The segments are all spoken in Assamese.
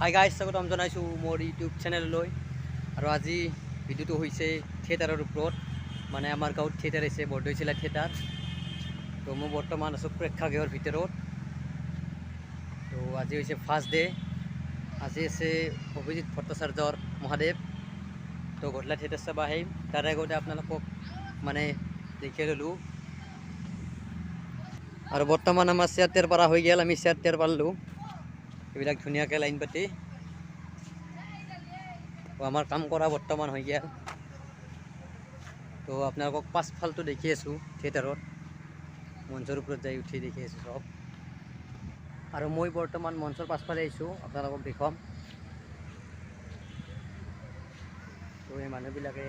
হাই গাইজ, স্বাগতম জনাইছোঁ মোৰ ইউটিউব চেনেললৈ। আৰু আজি ভিডিঅ'টো হৈছে থিয়েটাৰৰ ওপৰত। মানে আমাৰ গাঁৱত থিয়েটাৰ আছে, বৰদৈচিলা থিয়েটাৰ। তো মই বৰ্তমান আছোঁ প্ৰেক্ষাগৃহৰ ভিতৰত। তো আজি হৈছে ফাৰ্ষ্ট ডে। আজি আছে অভিজিৎ ভট্টাচাৰ্যৰ মহাদেৱ। তো গধূলা থিয়েটাৰ চাব আহিম। তাৰ আগতে আপোনালোকক মানে দেখাই ল'লোঁ। আৰু বৰ্তমান আমাৰ চেয়াৰ টেয়াৰ পাৰা হৈ গ'ল, আমি চেয়াৰ টেয়াৰ পালোঁ। এইবিলাক ধুনীয়াকৈ লাইন পাতি আমাৰ কাম কৰা বৰ্তমান হৈ গ'ল। তো আপোনালোকক পাছফালটো দেখি আছোঁ থিয়েটাৰত, মঞ্চৰ ওপৰত যাই উঠি দেখি আছোঁ চব। আৰু মই বৰ্তমান মঞ্চৰ পাছফালে আহিছোঁ, আপোনালোকক দেখুৱাম। তো এই মানুহবিলাকে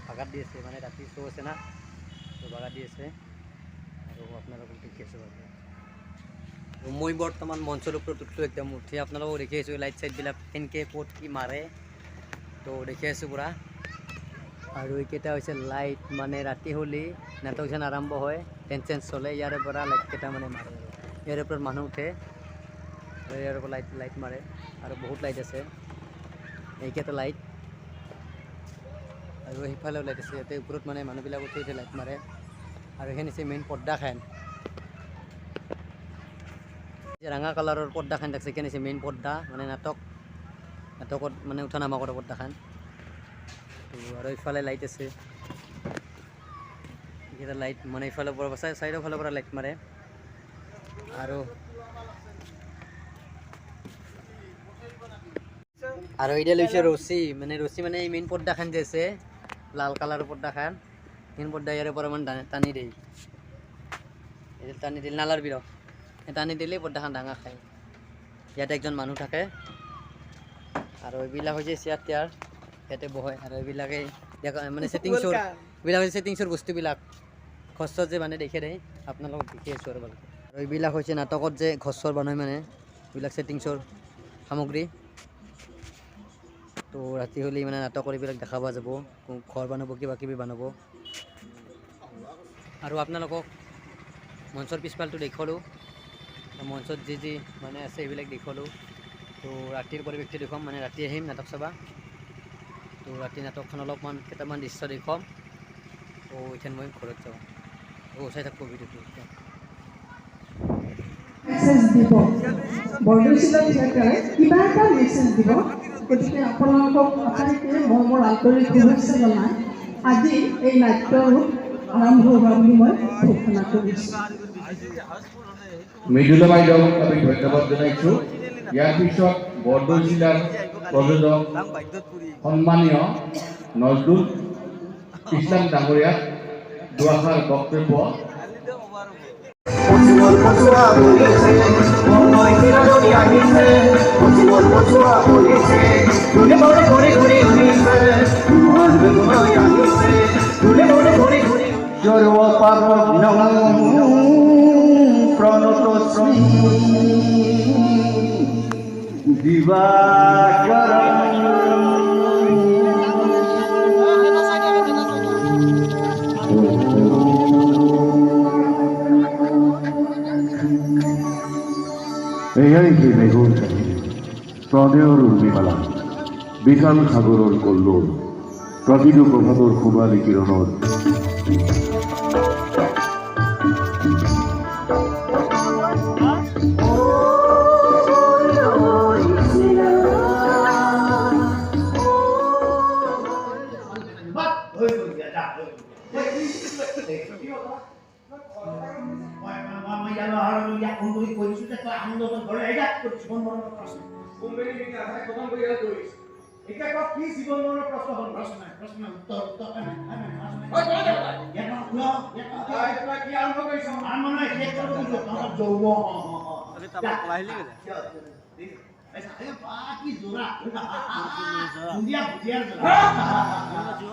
ভাগাত দি আছে, মানে ৰাতি শ্ব' আছে না, তো ভাগাত দি আছে। আৰু আপোনালোকক দেখি আছোঁ বাৰু। মই বৰ্তমান মঞ্চৰ ওপৰত উঠিলোঁ, একদম উঠি আপোনালোকক দেখি আছোঁ লাইট চাইটবিলাক কেনেকৈ ক'ত কি মাৰে। তো দেখি আছোঁ পূৰা। আৰু এইকেইটা হৈছে লাইট, মানে ৰাতি হ'লে নাটক যেন আৰম্ভ হয়, টেন্ট চেঞ্চ চলে, ইয়াৰে পৰা লাইটকেইটা মানে মাৰে। ইয়াৰ ওপৰত মানুহ উঠে আৰু ইয়াৰ পৰা লাইট মাৰে। আৰু বহুত লাইট আছে, এইকেইটা লাইট। আৰু সেইফালেও লাইট আছে, ইয়াতে ওপৰত মানে মানুহবিলাক উঠি উঠি লাইট মাৰে। আৰু এইখিনি হৈছে মেইন পৰ্দাখান, ৰঙা কালাৰৰ পৰ্দাখান দেখছে। কেনে আছে মেইন পৰ্দা, মানে নাটকত মানে উঠা নামা কৰা পৰ্দাখান। আৰু এইফালে লাইট আছে, এইকেইটা লাইট মানে এইফালৰ পৰা চাইডৰ ফালৰ পৰা লাইট মাৰে। আৰু এইডাল হৈছে ৰছী, মানে এই মেইন পৰ্দাখান যে আছে লাল কালাৰৰ পৰ্দাখান, মেইন পৰ্দা ইয়াৰে পৰা মানে টানি দিয়ে। এইডাল টানি দিলে নালাৰ বিৰ টানি দিলে পৰ্দাখান ডাঙৰ খায়। ইয়াতে একজন মানুহ থাকে। আৰু এইবিলাক হৈছে চেয়াৰ টেয়াৰ, ইয়াতে বহে। আৰু এইবিলাকে মানে ছেটিংছৰ, এইবিলাক হৈছে ছেটিংছৰ বস্তুবিলাক, ঘৰ যে মানে দেখে দেই, আপোনালোকক দেখি আছোঁ আৰু ভালকৈ। আৰু এইবিলাক হৈছে নাটকত যে ঘৰ বনায়, মানে এইবিলাক ছেটিংছৰ সামগ্ৰী। তো ৰাতি হ'লে মানে নাটকৰ এইবিলাক দেখা পোৱা যাব, ঘৰ বনাব, কিবা কিবি বনাব। আৰু আপোনালোকক মঞ্চৰ পিছফালটো দেখুৱালোঁ, মঞ্চত যি মানে আছে সেইবিলাক দেখুৱালোঁ। তো ৰাতিৰ পৰিৱেশটো দেখুৱাম, মানে ৰাতি আহিম নাটক চাবা। তো ৰাতি নাটকখন অলপমান কেইটামান দৃশ্য দেখুৱাম। তো এতিয়া মই ঘৰত যাওঁ, চাই থাকোঁ ভিডিঅ'টো। মেছেজ দিব, বৰদৈচিলা থিয়েটাৰে কিবা এটা মেছেজ দিব। গতিকে আপোনালোকক আটাইকে মই মোৰ আন্তৰিক শুভেচ্ছা জনাই আজি এই নাট্যৰূপ আৰম্ভ হোৱা বুলি মই ঘোষণা কৰিছোঁ। মৃদুলা বাইদেউক আমি ধন্যবাদ জনাইছোঁ। ইয়াৰ পিছত বৰদৈচিলাৰ প্ৰযোজক সন্মানীয় নজৰুল ইছলাম ডাঙৰীয়াক দুআষাৰ বক্তব্য। এয়াই সেই মেঘৰ কাহিনী, প্ৰণয়ৰ উৰ্মিমালা, বিশাল সাগৰৰ কল্লোল, প্ৰতিটো প্ৰভাতৰ সোণালী কিৰণত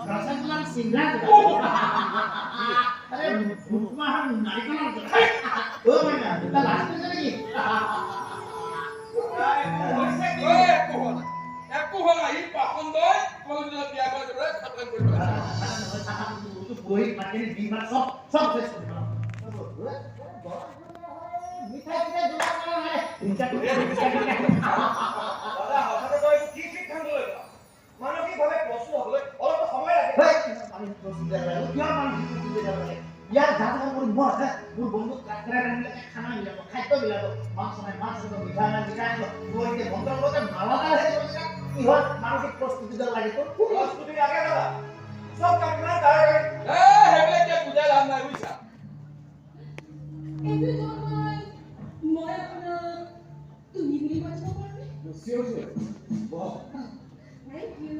रसगुल्ला सिंगला अरे उपमा हम नारिकल ओ मैना ता लास्ट में चलेगी একো হল আহি পাখন দয় কলেজত বিয়া কৰে খাতম কৰিব तो कोई मार्केट बीमा सब फ्रेश মিঠাই মিঠাই দোকান কৰা হয় দাদা হঠাৎ কই কি ঠিক খান লয় মানসিকভাৱে কষ্ট হলে অলপ সময় লাগে আমি কষ্ট দেয়া লাগে কিয় মানসিক দেয়া লাগে ইয়াৰ দাদা মোৰ বস মোৰ বন্ধু কাকৰা ৰান্ধিলে খানা মিলাব খাদ্য মিলাব মাছ নাই মাছ দিব মিঠা নাই মিঠা দিব বইতে বন্ধৰ লগত ভালতা হে কি হয় মানসিক প্ৰস্তুতি দেয়া লাগে তো প্ৰস্তুতি লাগে দাদা সব কাম না তাৰে হেবলে কে বুঝাই লাভ নাই বুইছা If you don't mind, মই আপোনাক তুমি বুলি মাতিব পাৰিম? চিঞৰ বাহ Thank you.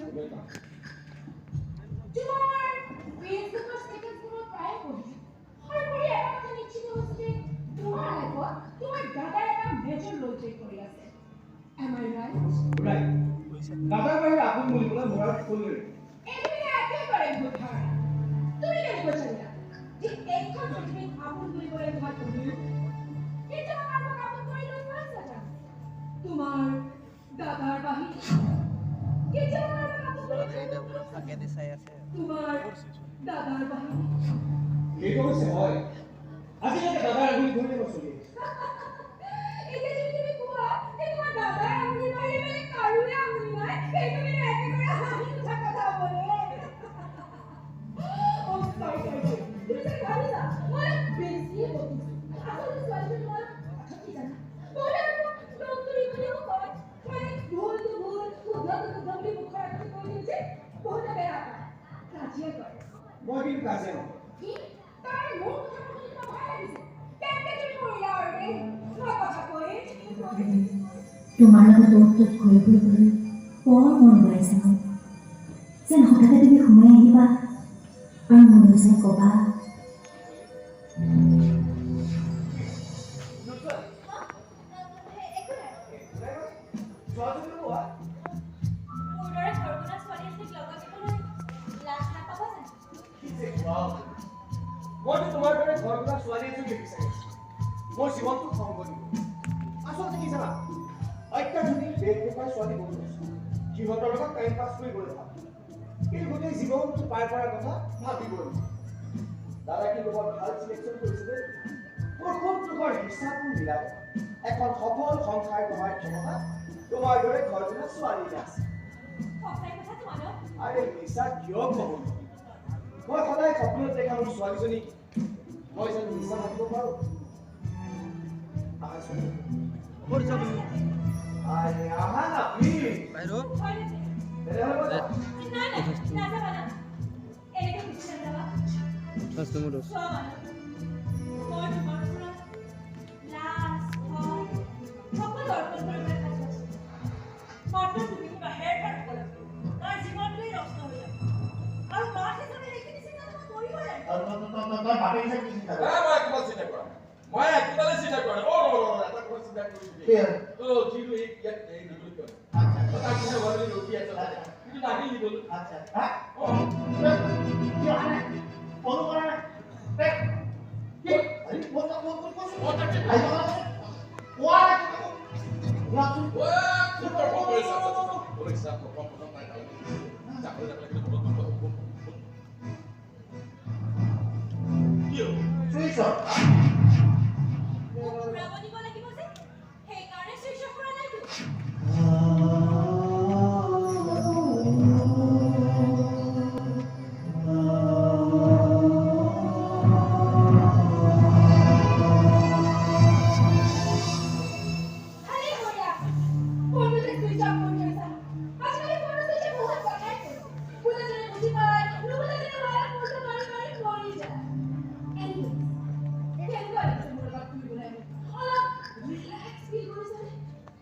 তোমাৰ ফেচবুকৰ ষ্টেটাছবোৰ প্ৰায় পঢ়িছোঁ। সৰ্বৰি এটা কথা নিশ্চিত হৈছোঁ যে তোমাৰ লাইফত তোমাৰ দাদাই এটা মেজৰ ৰ'ল প্লে কৰি আছে। Am I right? ৰাইট দাদাৰ বাহিৰে আপোন বুলি ক'লে মোৰ আৰু ক'লে এইটো একেবাৰে ভুল ধাৰণা। তুমি কেনেকৈ জানিলা যে এইখন পৃথিৱীত আপোন বুলি ক'লে তোমাৰ তুমিও কিন্তু আমাক আপোন কৰি লৈ কোৱা জানা তোমাৰ দাদাৰ বাহিৰে কেতিয়াবা তোমাৰ দাদাৰ বাহিৰে এইটো হৈছে হয় আজিলৈকে দাদাৰ আঙুলি ধৰি নচলি এতিয়া যদি তুমি কোৱা যে তোমাৰ দাদাৰ আঙুলি বাহিৰে বেলেগ কাৰোৰে আঙুলি নাই সেইটো মানে একেবাৰে হাঁহি উঠা কথা বলে তুমি যে ভাবিছা মই বেছি বকিছো আচলতে ছোৱালীজনী মই কথা কি জানা বলে ডক্টৰী বুলিও কয় মানে ভুলটো ভুল শুদ্ধটো শুদ্ধ বুলি মুখৰ আগতে কৈ দিওঁ যে বহুতে বেয়া পায় কাজিয়া কৰে মই কিন্তু কাজিয়া নহয় কি তাৰ মোৰ কথা শুনি তোমাৰ ভয় লাগিছে কেনেকৈ তুমি কৰিলা আৰু দেই মই কথা কৈয়ে তোমাৰ লগত বহুত ঘূৰি ফুৰিবলৈ বৰ মন গৈ আছে মোৰ যেন হঠাতে তুমি সোমাই আহিবা আৰু মনটো যে ক'বা মইতো তোমাৰ দৰে ঘৰ পৰা ছোৱালী এজনী বিচাৰিছো মোৰ জীৱনটো খং কৰিব আচলতে কি জানা অত্যাধুনিক বেগ পেপাৰ ছোৱালী বহুত আছে সিহঁতৰ লগত টাইম পাছ কৰিবলৈ ভাল কিন্তু গোটেই জীৱনটো পাৰ কৰাৰ কথা ভাবিবই দাদা কিন্তু বৰ ভাল চিলেকশ্যন কৰিছিলে মোৰ খুব তোমাৰ হিচাপটো মিলাব এখন সফল সংসাৰ গঢ়াৰ ক্ষমতা তোমাৰ দৰে ঘৰখনৰ ছোৱালী আছে আৰে মিছা কিয় ক'ব মই সদায় সপোনত দেখা মোৰ ছোৱালীজনী মই জানো মিছা মাতিব পাৰোঁ আৰে আহা না প্লিজ মই একবারে চিন্তা করে ও এটা কোন চিন্তা করি তো জিরো এই দুটো করে আচ্ছা তার কি বলে রুটি আছে কিন্তু নাকি বল আচ্ছা হ্যাঁ ও কি আরে ফলো করে না কি আরে ওটা আই ওয়ালা লাসু ও সুপার কম্প্রেসার কম্প্রেসার নাই চাকরি কি সুইচ অফ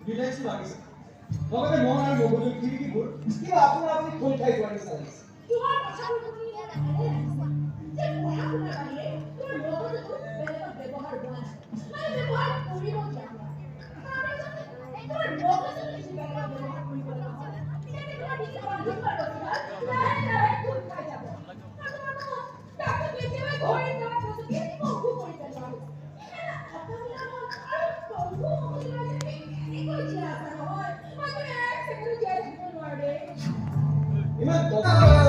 রিল্যাক্স লাগিছে লগতে মন আৰু মগজুৰ খিৰিকীবোৰ কিবা আপুনি খোল খাই যোৱাৰ নিচিনা লাগিছে তোমাৰ কথাবোৰ শুনি ইয়াত আহে যে পঢ়া শুনাৰ বাহিৰে তোৰ মগজুটো বেলেগত ব্যৱহাৰ হোৱা নাই মানে ব্যৱহাৰ কৰিব দিয়া তোৰ মগজুটো বেছি বেলেগত ব্যৱহাৰ কৰিব নহয় তেতিয়া তোমাৰ বিচৰা দুখৰ কথা লাহে লাহে কওক